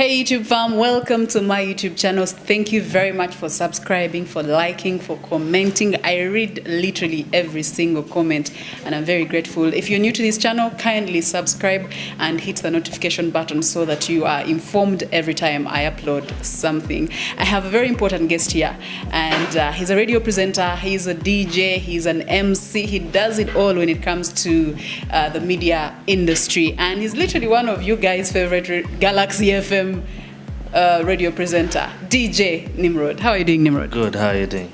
Hey YouTube fam, welcome to my YouTube channel. Thank you very much for subscribing, for liking, for commenting. I read literally every single comment and I'm very grateful. If you're new to this channel, kindly subscribe and hit the notification button so that you are informed every time I upload something. I have a very important guest here and he's a radio presenter, he's a DJ, he's an MC, he does it all when it comes to the media industry, and he's literally one of you guys' favorite Galaxy FM radio presenter, DJ Neemrod. How are you doing, Neemrod? Good, how are you doing?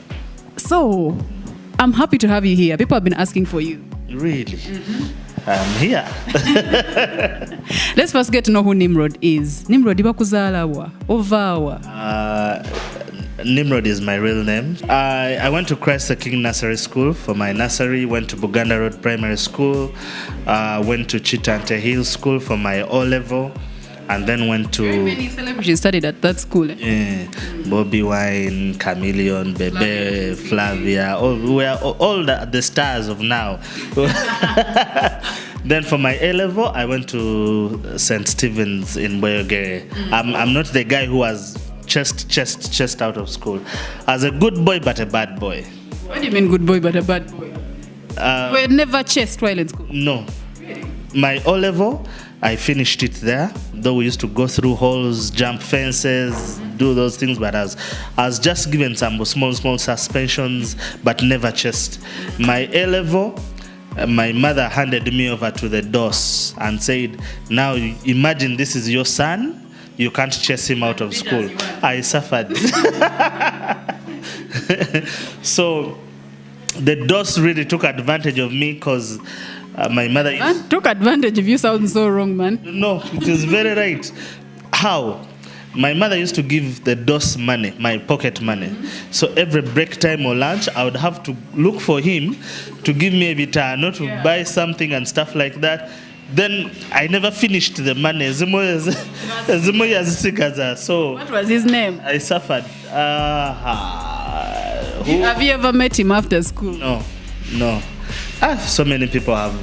So, I'm happy to have you here. People have been asking for you. Really? I'm here. Let's first get to know who Neemrod is. Neemrod, ibakuzalawa, ovawa. Neemrod is my real name. I went to Christ the King Nursery School for my nursery, went to Buganda Road Primary School, went to Chitante Hill School for my O-level, and then went to... Very many celebrities studied at that school. Yeah, Bobby Wine, Chameleon, Bebe, Flavia, all the stars of now. Then for my A-level, I went to St. Stephen's in Boyogere. I'm not the guy who was chest out of school. As a good boy but a bad boy. What do you mean good boy but a bad boy? You were never chest while in school? No. My O-level, I finished it there, though we used to go through halls, jump fences, do those things, but I was just given some small suspensions, but never chest. My A-level, my mother handed me over to the DOS and said, now imagine this is your son, you can't chase him out of school. I suffered. So the DOS really took advantage of me because my mother took advantage of you. Sounds so wrong, man. No, it is very right. How? My mother used to give the DOS money, my pocket money. So every break time or lunch, I would have to look for him to give me a bit, not to buy something and stuff like that. Then I never finished the money. So what was his name? I suffered. Have you ever met him after school? No. So many people have,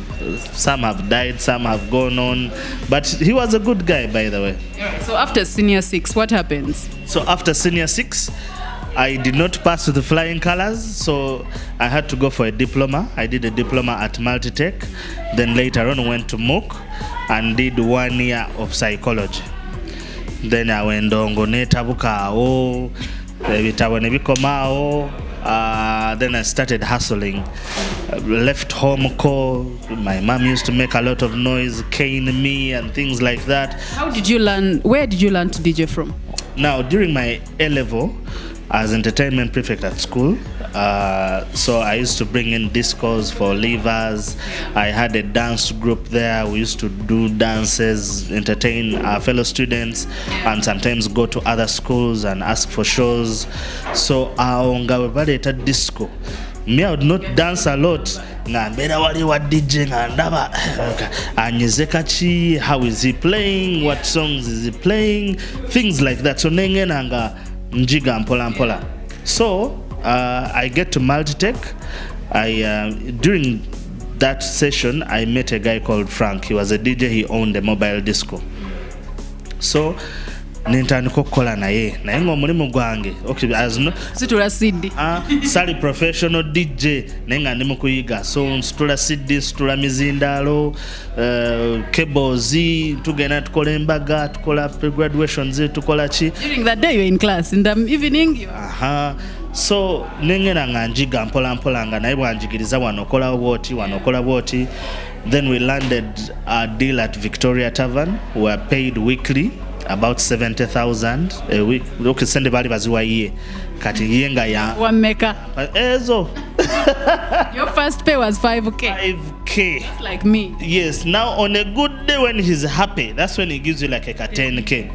some have died, some have gone on, but he was a good guy, by the way. So after senior 6, what happens? So after senior 6, I did not pass with the flying colors, so I had to go for a diploma. I did a diploma at Multitech, then later on went to MOOC and did 1 year of psychology. Then I went on netabukawo, ebitabo nebikomao. Then I started hustling. Left home call. My mom used to make a lot of noise, cane me and things like that. How did you learn? Where did you learn to DJ from? Now, during my A-level, as entertainment prefect at school, so I used to bring in discos for leavers. I had a dance group there. We used to do dances, entertain our fellow students, and sometimes go to other schools and ask for shows. So at disco. Me, I would not dance a lot. DJ how is he playing? What songs is he playing? Things like that. So nanga njiga mpola. So I get to Multitech. During that session, I met a guy called Frank. He was a DJ. He owned a mobile disco. So nintandika okukola naye nga omulimu gwange situla CD sali professional DJ naye nga ndi mu kuyiga, so nsitula CD, nsitula mizindaalo, cables, tugenda tukola embaga, tukola pre-graduations, tukola ki. During that day you're in class, in the evening so nengena nga njiga mpola nga naye bwanjigiriza wanokola bwoti. Then we landed a deal at Victoria Tavern. We were paid weekly about 70,000 a week. Okay, sende bali baziwa iye kati yenga ya wameka ezo. Your first pay was 5k. That's like me. Yes. Now on a good day when he's happy, that's when he gives you like a 10k.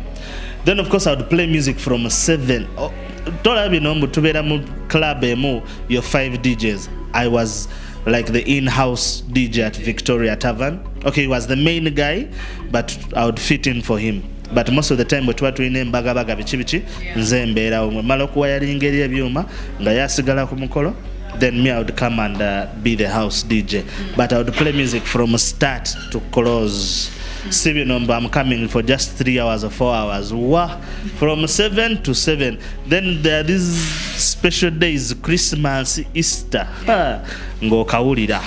Then of course I would play music from 7. Tola bino mutubera mu club emu your 5 DJs. I was like the in-house DJ at Victoria Tavern. Okay, he was the main guy, but I would fit in for him. But most of the time bwe tulina embaga bichi nze mbeerawo mwe mala okuwayalinga eri ebyuma nga yasigala ku mukolo. Then me, I would come and be the house DJ. But I would play music from start to close. Sibinomba, I'm coming for just 3 hours or 4 hours. Wow. From 7 to 7. Then there are these special days, Christmas, Easter. Ngo kawulira.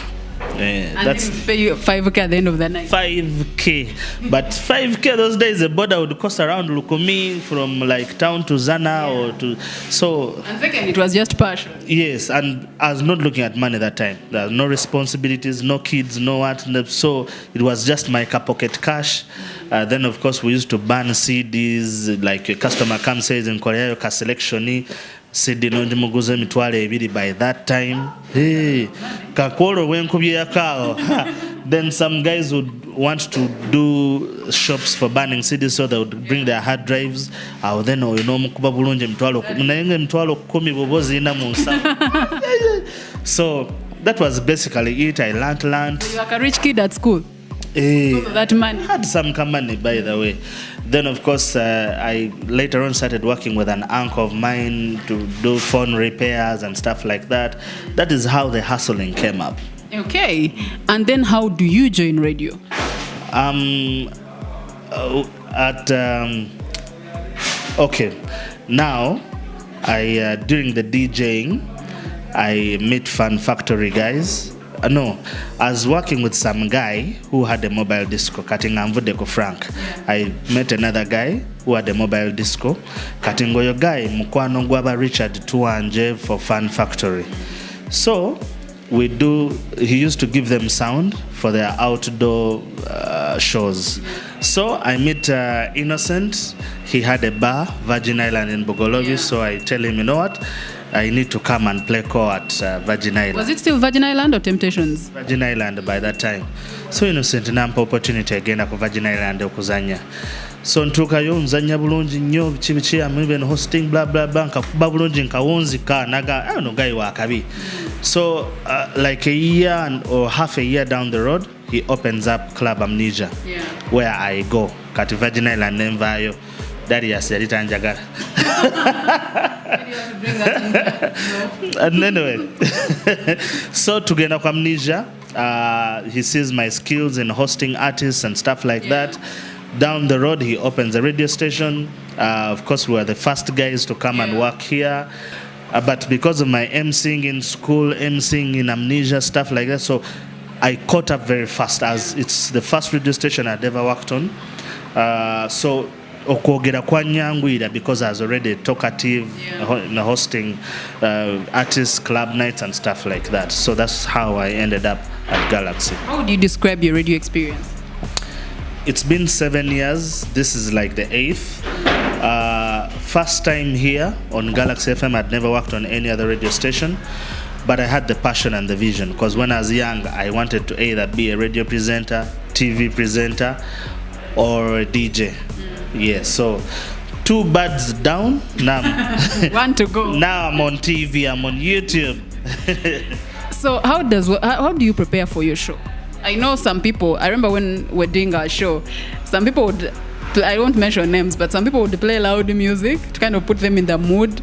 And that's then pay you 5K at the end of the night. 5K. But 5K those days, the border would cost around Lukumi from like town to Zana or to. So. And second, it was just passion. Yes, and I was not looking at money that time. There were no responsibilities, no kids, no what. So it was just my pocket cash. Then, of course, we used to ban CDs. Like a customer comes, says, in Korea, ka selection. CD nonje muguze mitwale ebiri by that time. Hey, kakolo wenkubye yakao. Then some guys would want to do shops for banning CDs, so they would bring their hard drives. Awo then mukuba bulunje mitwalo. Munayenge mitwalo 10 bobozi ina munsa. So that was basically it. I learned. So you were a rich kid at school? Because of that money. I had some money, by the way. Then, of course, I later on started working with an uncle of mine to do phone repairs and stuff like that. That is how the hustling came up. Okay. And then how do you join radio? Okay. Now, during the DJing, I meet Fun Factory guys. No, I was working with some guy who had a mobile disco, Katingamvudeko Frank. I met another guy who had a mobile disco. Katingoyo guy, Mukwano Gwaba Richard Tuanje for Fun Factory. So, he used to give them sound for their outdoor shows. So, I meet Innocent. He had a bar, Virgin Island in Bogolovi. So, I tell him, you know what? I need to come and play core at Virgin Island. Was it still Virgin Island or Temptations? Virgin Island by that time. So Innocent nampa opportunity again ku Virgin Island okuzanya. So ntukayo nzanya bulungi nnyo bichi I'm even hosting blah blah blah nkakuba bulungi nkawunzika naga I don't know guy wa kabi. So like a year or half a year down the road, he opens up Club Amnesia, where I go. Kati Virgin Island nenvayo. Darius yalitanjagala. And anyway, so tugenda kwa Amnesia, he sees my skills in hosting artists and stuff like that. Down the road, he opens a radio station. Of course, we were the first guys to come and work here. But because of my emceeing in school, emceeing in Amnesia, stuff like that, so I caught up very fast, as it's the first radio station I'd ever worked on. So okwogera kwa nyangwira because I was already talkative in hosting artists, club nights and stuff like that. So that's how I ended up at Galaxy. How would you describe your radio experience? It's been 7 years. This is like the 8th. First time here on Galaxy FM. I'd never worked on any other radio station, but I had the passion and the vision, because when I was young, I wanted to either be a radio presenter, TV presenter, or a DJ. Yeah, so 2 birds down. Now one to go. Now I'm on TV, I'm on YouTube. So how do you prepare for your show? I know some people, I remember when we're doing our show, some people would, I won't mention names, but some people would play loud music to kind of put them in the mood.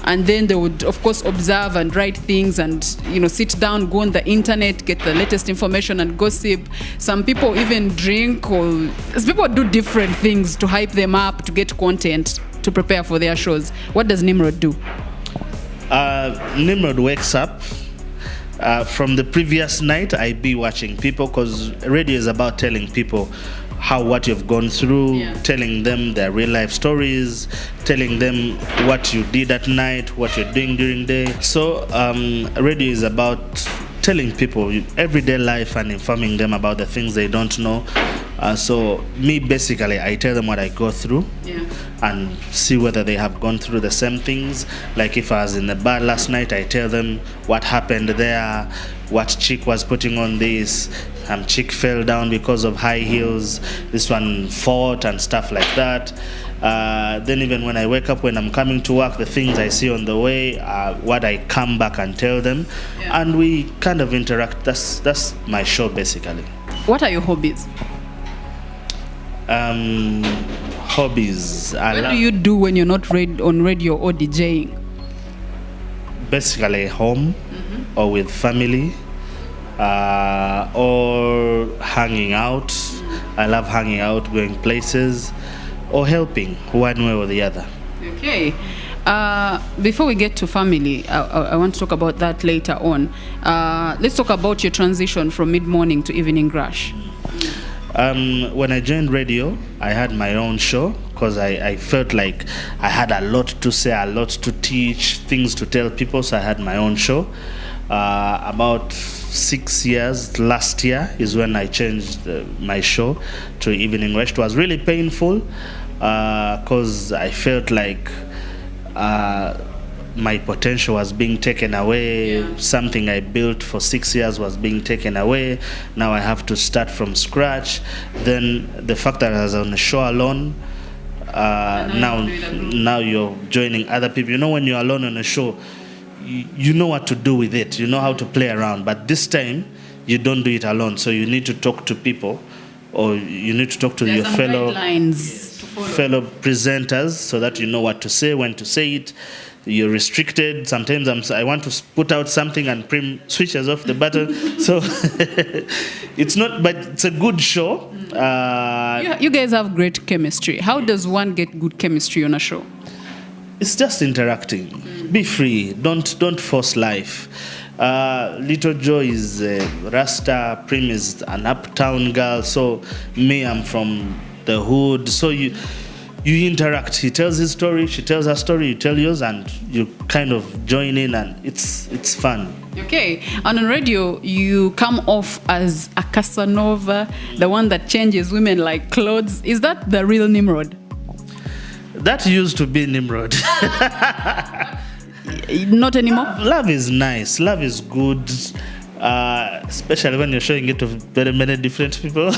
And then they would, of course, observe and write things and, sit down, go on the internet, get the latest information and gossip. Some people even drink, or people do different things to hype them up, to get content, to prepare for their shows. What does Neemrod do? Neemrod wakes up. From the previous night, I be watching people, because radio is about telling people what you've gone through, telling them their real life stories, telling them what you did at night, what you're doing during the day. So radio is about telling people everyday life and informing them about the things they don't know. So me, basically, I tell them what I go through and see whether they have gone through the same things. Like if I was in the bar last night, I tell them what happened there, what chick was putting on this. Chick fell down because of high heels. This one fought and stuff like that. Then even when I wake up, when I'm coming to work, the things I see on the way, what I come back and tell them. And we kind of interact. That's my show, basically. What are your hobbies? Hobbies. What do you do when you're not on radio or DJing? Basically home or with family, or hanging out. I love hanging out, going places, or helping one way or the other. Okay. Before we get to family, I want to talk about that later on. Let's talk about your transition from mid-morning to evening rush. When I joined radio, I had my own show because I felt like I had a lot to say, a lot to teach, things to tell people, so I had my own show. About 6 years, last year, is when I changed my show to Evening Rush. It was really painful because I felt like my potential was being taken away. Yeah. Something I built for 6 years was being taken away. Now I have to start from scratch. Then the fact that I was on the show alone, now you're joining other people. You know, when you're alone on a show, you know what to do with it. You know how to play around. But this time, you don't do it alone. So you need to talk to people, or you need to talk to your fellow presenters, so that you know what to say, when to say it. You're restricted. Sometimes I want to put out something and Prim switches off the button. So it's not, but it's a good show. You guys have great chemistry. How does one get good chemistry on a show? It's just interacting. Be free. Don't force life. Little Joy is a Rasta. Prim is an uptown girl. So me, I'm from the hood. So you interact. He tells his story, she tells her story, you tell yours, and you kind of join in, and it's fun. Okay, and on radio, you come off as a Casanova, the one that changes women like clothes. Is that the real Neemrod? That used to be Neemrod. Not anymore? Love is nice. Love is good. Especially when you're showing it to very many different people.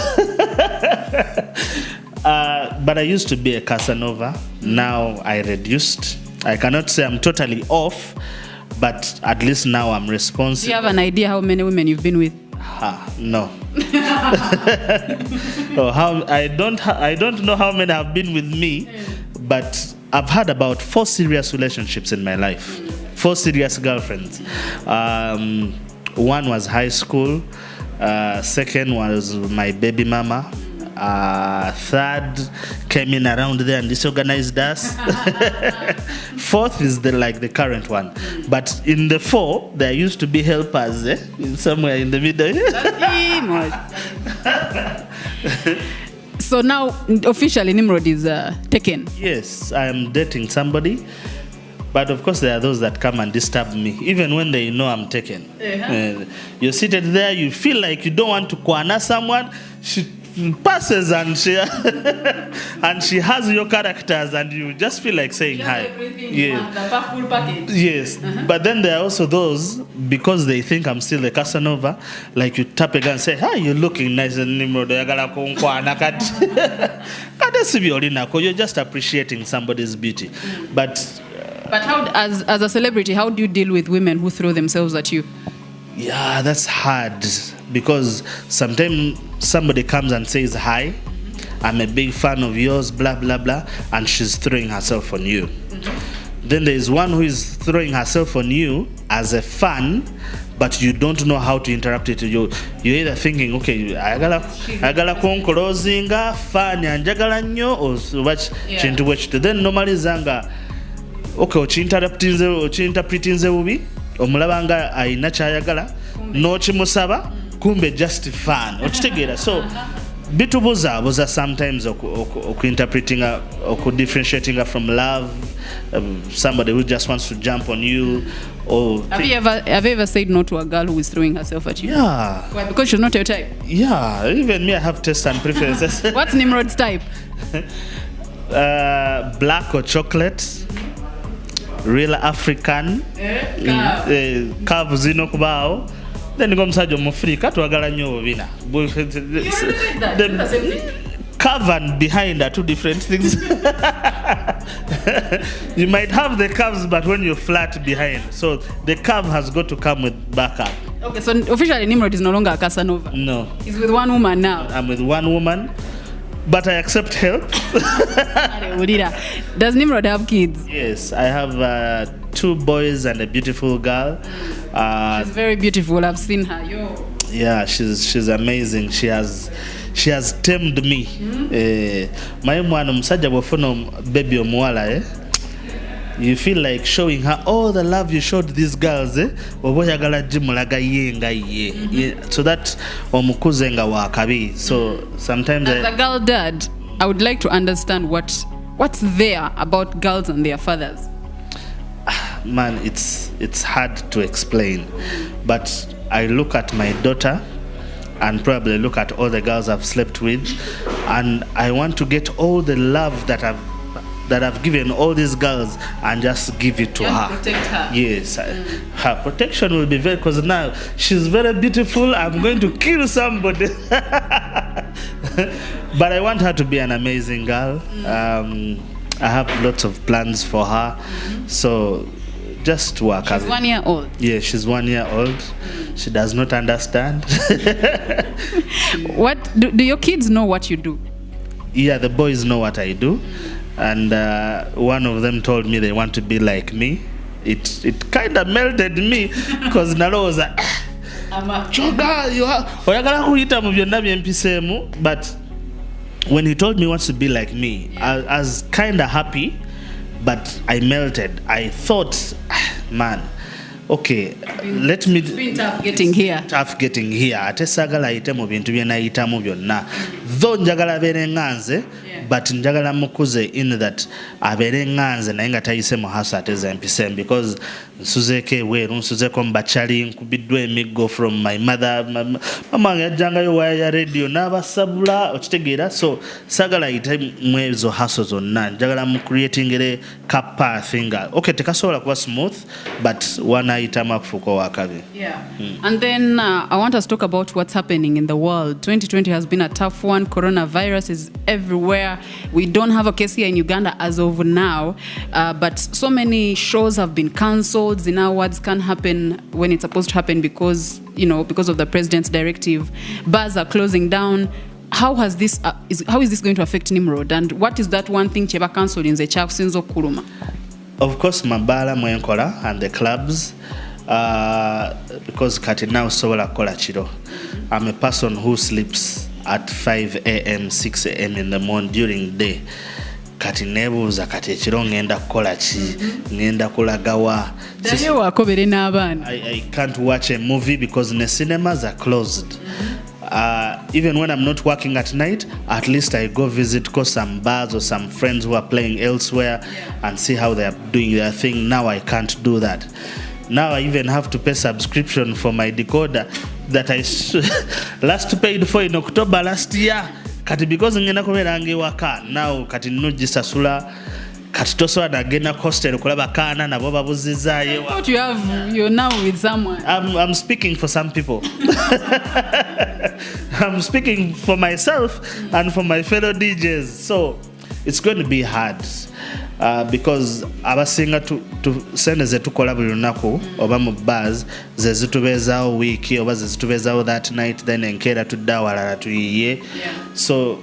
But I used to be a Casanova. Now I reduced. I cannot say I'm totally off, but at least now I'm responsible. Do you have an idea how many women you've been with? No. I don't know how many have been with me, but I've had about 4 serious relationships in my life. 4 serious girlfriends. One was high school. Second was my baby mama. Third came in around there and disorganized us. Fourth is the current one. But in the 4, there used to be helpers in somewhere in the middle. So now, officially, Neemrod is taken. Yes, I am dating somebody. But of course, there are those that come and disturb me, even when they know I'm taken. You're seated there, you feel like you don't want to corner someone. She passes and she and she has your characters, and you just feel like saying hi. The full package. Yes, but then there are also those, because they think I'm still a Casanova, like you tap again and say, "Hi, you're looking nice and Neemrod." You're just appreciating somebody's beauty. But how, as a celebrity, how do you deal with women who throw themselves at you? Yeah, that's hard, because sometimes somebody comes and says, "Hi, I'm a big fan of yours, blah, blah, blah," and she's throwing herself on you. Then there's one who is throwing herself on you as a fan, but you don't know how to interact with it. You're either thinking, okay, ayagala kunkolozinga, fan yanjagala nnyo, oba kintu bwe kityo. Then normally zanga, okay, ochinterpretinze bubi, omulaba nga ayina kyayagala, n'okimusaba, kumbe just fan. Okitegeera. So bitubuza sometimes interpreting or differentiating from love, somebody who just wants to jump on you. Or have you ever said no to a girl who is throwing herself at you? Yeah. Why? Because she's not your type? Yeah, even me, I have tastes and preferences. What's Neemrod's type? Black or chocolate, real African, curve zino kubao. Then you go msajo mufrika twagala nnyo bina. Curve and behind are 2 different things. You might have the curves, but when you're flat behind, so the curve has got to come with backup. Okay, so officially Neemrod is no longer a Casanova. No. He's with one woman now. I'm with one woman, but I accept help. Does Neemrod have kids? Yes, I have 2 boys and a beautiful girl. She's very beautiful. I've seen her. Yeah, she's amazing. She has she has tamed me. My mwana musajja bwofuna baby omuwala you feel like showing her all the love you showed these girls oba oyagala gimulaga ye nga ye so that omukuze nga wakabi. So sometimes as a girl dad, I would like to understand what's there about girls and their fathers. Man, it's hard to explain, but I look at my daughter and probably look at all the girls I've slept with, and I want to get all the love that I've given all these girls and just give it to her. Protect her. Yes, her protection will be very, because now she's very beautiful. I'm going to kill somebody. But I want her to be an amazing girl. I have lots of plans for her. So just work. She's 1 year old. Yeah, she's 1 year old. She does not understand. What do your kids know what you do? Yeah, the boys know what I do. And one of them told me they want to be like me. It kind of melted me because naloza choga oyagala kuyita mu byonna byempisemu. But when he told me he wants to be like me, I was kind of happy, but I melted. I thought, man, okay, let me. It's been tough getting here. Tough getting here. Ate sagala ayite mu bintu bye nayitamu byonna. Though njagala beere nganze, but njagala mukuze in that abeere nganze naye nga tayise mu hasa ateza empise, because nsuzeeko eweeru, nsuzeeko mu bakyali, nkubiddwa emiggo from my mother. Mama wange yajjangayo waya ya radio n'abasabula, okitegeera. So sagala ayite mu ezo haso zonna, njagala mu creatingere ka path nga okay tekasobola kuba smooth, but wanayitamu akufuuka wakabi. And then I want us to talk about what's happening in the world. 2020 has been a tough one. Coronavirus is everywhere. We don't have a case here in Uganda as of now, but so many shows have been cancelled. Zina awards can't happen when it's supposed to happen because of the president's directive. Bars are closing down. How is this going to affect Neemrod? And what is that one thing cheba cancelled in the chakusinzo kuluma? Of course, mabala mwenkola and the clubs, because kati now sobola kola chiro. I'm a person who sleeps at 5 a.m., 6 a.m. in the morning during the day. Kati nebuuza kati ekiro ngenda kukola ki, ngenda kulagawa. I can't watch a movie because the cinemas are closed. Even when I'm not working at night, at least I go visit some bars or some friends who are playing elsewhere and see how they are doing their thing. Now I can't do that. Now I even have to pay subscription for my decoder that I last paid for in October last year. Kati because ngenda kubeera ngewaka, now kati nnogisasula, kati tosobola nagenda hostel kulaba kaana nabo babuzizaayo. What you're now with someone. I'm speaking for some people. I'm speaking for myself and for my fellow DJs. So it's going to be hard. Because abasinga sente zetukola buli lunaku oba mu bars zezitubeezaawo wiiki oba zezitubeezaawo that night, then enkeera tudda awalala tuyiye. So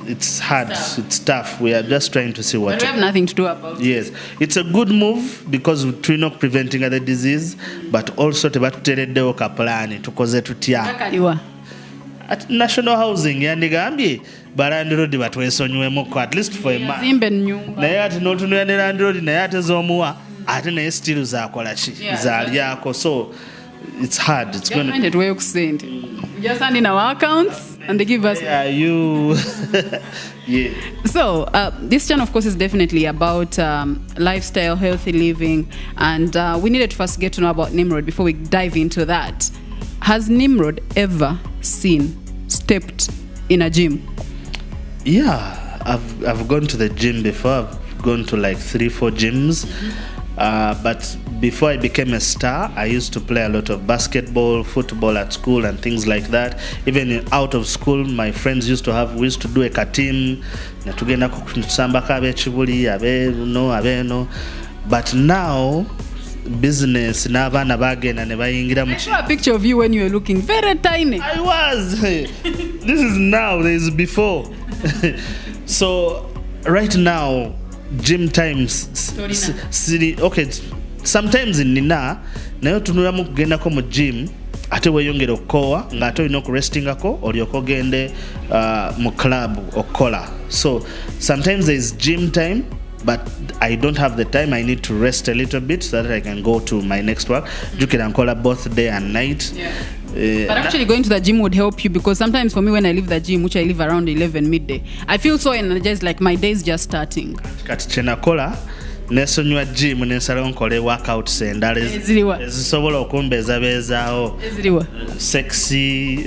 it's hard, it's tough. We are just trying to see what. But we have nothing to do about it. Yes, it's a good move because we're not preventing other disease, but also tebatutereddewo ka plan tukoze tutya. At National Housing yandigambye balandiroodi batwesonyiwemu at least for a month. Naye ati n'otunula ne landiroodi naye ate z'omuwa ate naye still zaakola ki zaalyako. So it's hard. It's going to find a way of saying it. We just send in our accounts and they give us. Yeah, you. Yeah. So this channel, of course, is definitely about lifestyle, healthy living, and we needed to first get to know about Neemrod before we dive into that. Has Neemrod ever stepped in a gym? Yeah, I've gone to the gym before. I've gone to like 3-4 gyms. But before I became a star, I used to play a lot of basketball, football at school and things like that. Even out of school, my friends we used to do a team. But now, business n'abaana bagenda ne bayingira mu. I saw a picture of you when you were looking very tiny. I was. This is now, there is before. So right now gym times okay, sometimes in nina nayo tunula mu kugenda ko mu gym ate weyongera okukowa ng'ate olina okurestingako olyoka ogende mu club okukola. So sometimes there is gym time, but I don't have the time. I need to rest a little bit so that I can go to my next work. Jukira nkola both day and night. But actually going to the gym would help you, because sometimes for me when I leave the gym, which I leave around 11 midday, I feel so energized, like my day is just starting. Kati kyenakola nesonywa gym nensalawo nkole workouts endala ezisobola okumbeezabeezaawo sexy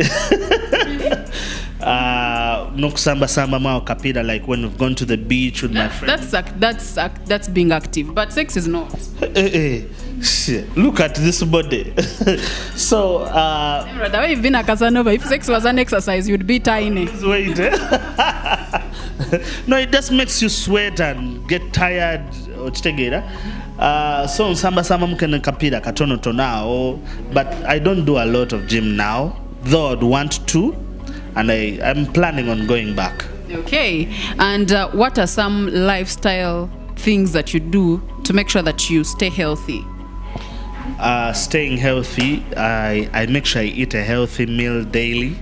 nokusamba mwa kapira, like when we've gone to the beach with my friends. That's being active, but sex is not. Shit. Look at this body. So Neemrod, the way you've been a Casanova, if sex was an exercise, you'd be tiny. Wait. No, it just makes you sweat and get tired. So samba mukene kapira katono tonao, but I don't do a lot of gym now, though I'd want to, and I'm planning on going back. Okay, and what are some lifestyle things that you do to make sure that you stay healthy? Staying healthy, I make sure I eat a healthy meal daily,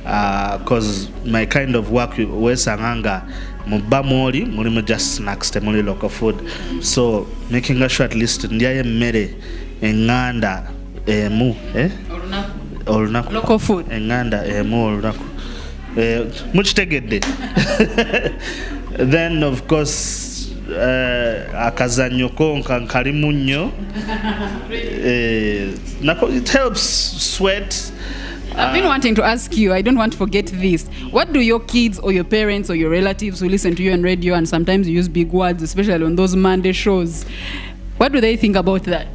because my kind of work wesanganga mubamoli mulimu just snacks temuli local food, so making sure at least ndiaye mmere enganda emu olunaku local food enganda emu olunaku mukitegedde. Then of course akazanyo konka nkalimu nnyo, it helps sweat. I've been wanting to ask you, I don't want to forget this. What do your kids or your parents or your relatives who listen to you on radio and sometimes you use big words, especially on those Monday shows, what do they think about that?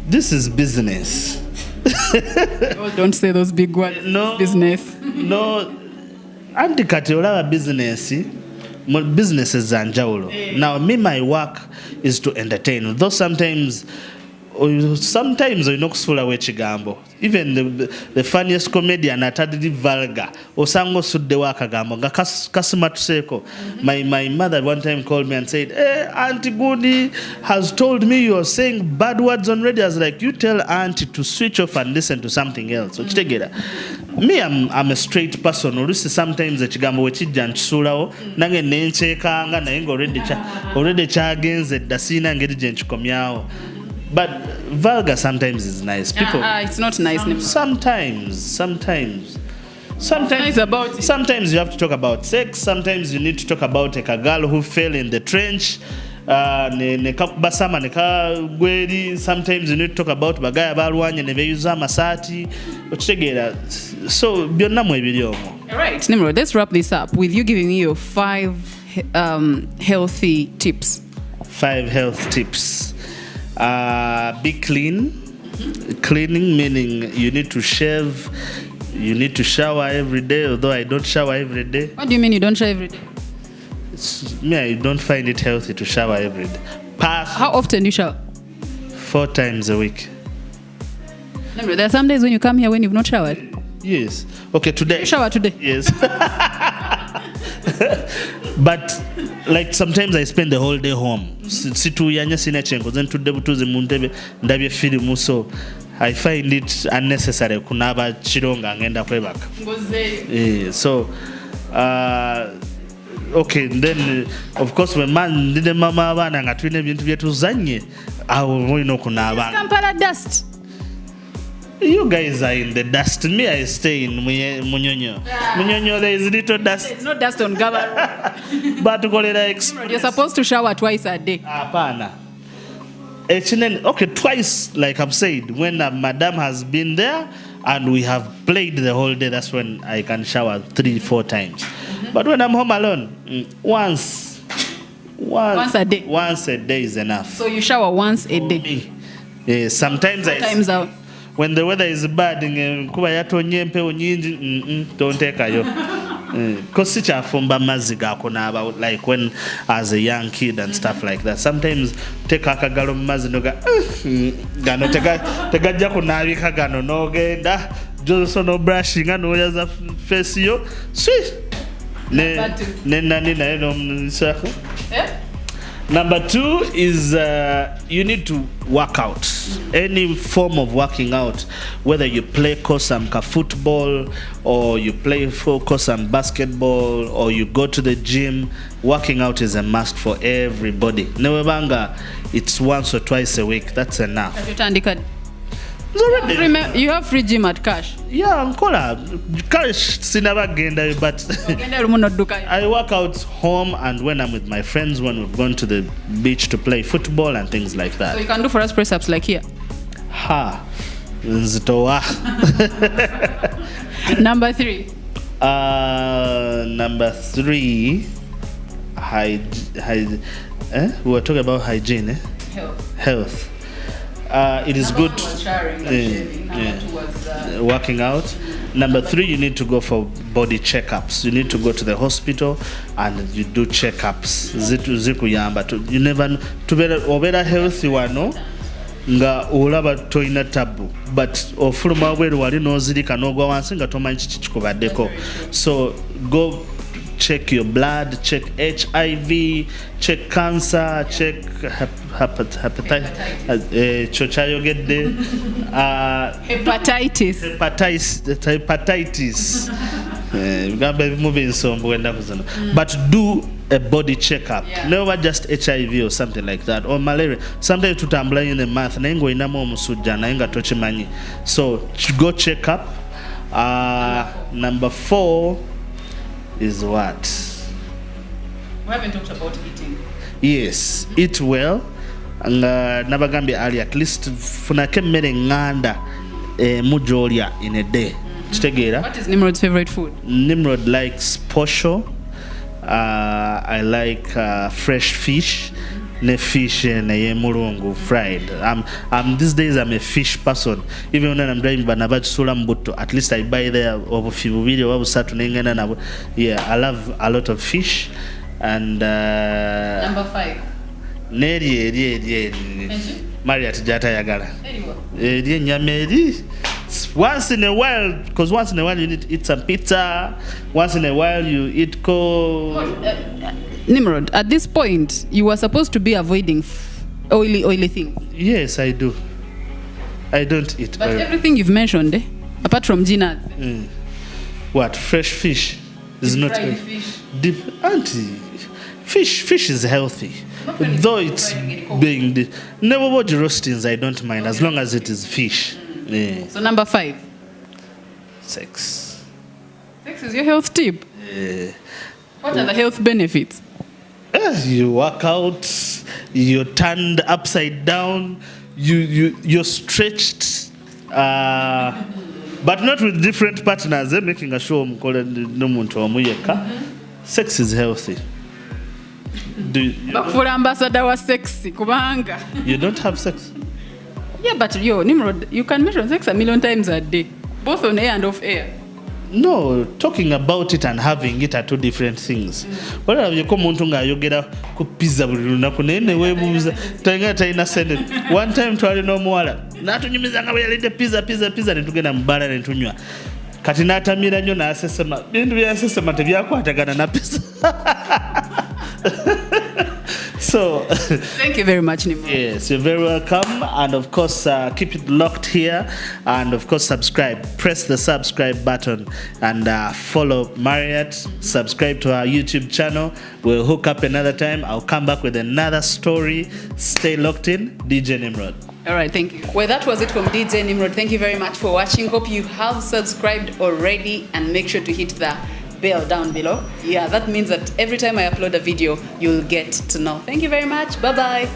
This is business. Oh, don't say those big words. No, business. No. Anti kati olaba businesses zanjawulo. Now me, my work is to entertain, though sometimes olina okusuulawo ekigambo. Even the funniest comedian atadde vulgar osanga osuddewo akagambo nga kasimatuseeko. My mother one time called me and said, Auntie Goody has told me you are saying bad words on radio. I was like, you tell Auntie to switch off and listen to something else. Me, I'm a straight person. Olusi sometimes ekigambo wekijja nkisuulawo nange nenkyekanga naye nga already kyagenze dda siina ngeri gye nkikomyawo. But vulgar sometimes is nice. People. It's not nice. Sometimes you have to talk about sex. Sometimes you need to talk about a girl who fell in the trench. Sometimes you need to talk about bagaya balwanye ne beyuza amasati. So byonna mwe biri omwo. All right, Neemrod, let's wrap this up with you giving me your 5 healthy tips. 5 health tips. Be clean. Cleaning meaning you need to shave, you need to shower every day, although I don't shower every day. What do you mean you don't shower every day? I don't find it healthy to shower every day. How often do you shower? 4 times a week. Neemrod, there are some days when you come here when you've not showered. Yes. Okay, today. You shower today? Yes. But like sometimes I spend the whole day home. Situyanya sina chengo then tudde butuzi mu ntebe ndabye film, so I find it unnecessary kunaba chironga ngenda kwebaka. So okay, then of course when man ndine mama abana nga twine ebintu byetuzanye awo mulino kunaba. Kampala dust. You guys are in the dust. Me, I stay in Munyonyo. Munyonyo, there is little dust. There's no dust on Gaba. But you're supposed to shower twice a day. Apana. Okay, twice, like I've said, when Madam has been there and we have played the whole day, that's when I can shower 3-4 times. But when I'm home alone, once a day. Once a day is enough. So you shower once a day. Yeah, sometimes times out. When the weather is bad, kuba yatonye mpewo nyingi, don't take ayo. Because sichafumba mazzi gakunaaba, like when as a young kid and stuff like that. Sometimes take akagalo mazzi noga gano tegajja kunaabika gano nogenda joso no brushing ano yaza face yo sweet ne nani naye no msako Number 2 is you need to work out. Any form of working out, whether you play kosamka football or you play kosam basketball or you go to the gym, working out is a must for everybody. Newebanga, it's once or twice a week. That's enough. You have free gym at Cash? Yeah, Nkola. Cash sinabagenda, but I work out home and when I'm with my friends, when we've gone to the beach to play football and things like that. So you can do for us press ups like here? Ha. Nzitoa. Number 3. Number 3, we were talking about hygiene, Health. It is good. Working out. Number 3, you need to go for body checkups. You need to go to the hospital and you do checkups. You never know. To be better healthy one, nga olaba toina tabu, but ofuluma wabweru wali nozirika n'ogwa wansi nga tomanyi kiki kikubaddeko. So go check your blood, check HIV, check cancer, check hepatitis. But do a body checkup. Never just HIV or something like that, or malaria. Sometimes tutambula in the month nengo inamo omusujja naye nga tokimanyi. So go check up. Number 4 is what? We haven't talked about eating. Yes, eat well. Nabagambi earlier, at least funake mmere nganda mujolya in a day. What is Neemrod's favorite food? Neemrod likes posho. I like fresh fish. Ne fish ne mulungu fried. These days I'm a fish person. Even when I'm driving banabach sula mbuto, at least I buy there video nabo. Yeah, I love a lot of fish. And Number 5. Marriott Jata Yagala. Once in a while, because once in a while you need to eat some pizza. Once in a while you eat Neemrod, at this point, you were supposed to be avoiding oily things. Yes, I do. I don't eat But oil. everything you've mentioned, apart from Gina. What? Fresh fish is not fried fish. Fish is healthy. Though it's being never watch roastings, I don't mind as long as it is fish. Yeah. So number 5. Sex. Sex is your health tip. What are the health benefits? You work out, you're turned upside down, you're stretched, but not with different partners. They're making a show. Sex is healthy. For ambassador was sexy, kubanga. You don't have sex? Yeah, but Neemrod, you can mention sex a million times a day, both on air and off air. No, talking about it and having it are two different things. What have you come on to yogera ku pizza buluna kunene webuza tanga taina sende. One time twali no mwala. Natunyumiza nga yalinde pizza ne tugenda mbala ne tunywa. Kati natamira nnyo nasesema. Bintu byasesema tebyakwatagana na pizza. So, thank you very much, Neemrod. Yes, you're very welcome. And of course, keep it locked here. And of course, subscribe. Press the subscribe button and follow Marriott. Subscribe to our YouTube channel. We'll hook up another time. I'll come back with another story. Stay locked in. DJ Neemrod. All right, thank you. Well, that was it from DJ Neemrod. Thank you very much for watching. Hope you have subscribed already and make sure to hit the bell down below. Yeah, that means that every time I upload a video, you'll get to know. Thank you very much. Bye-bye.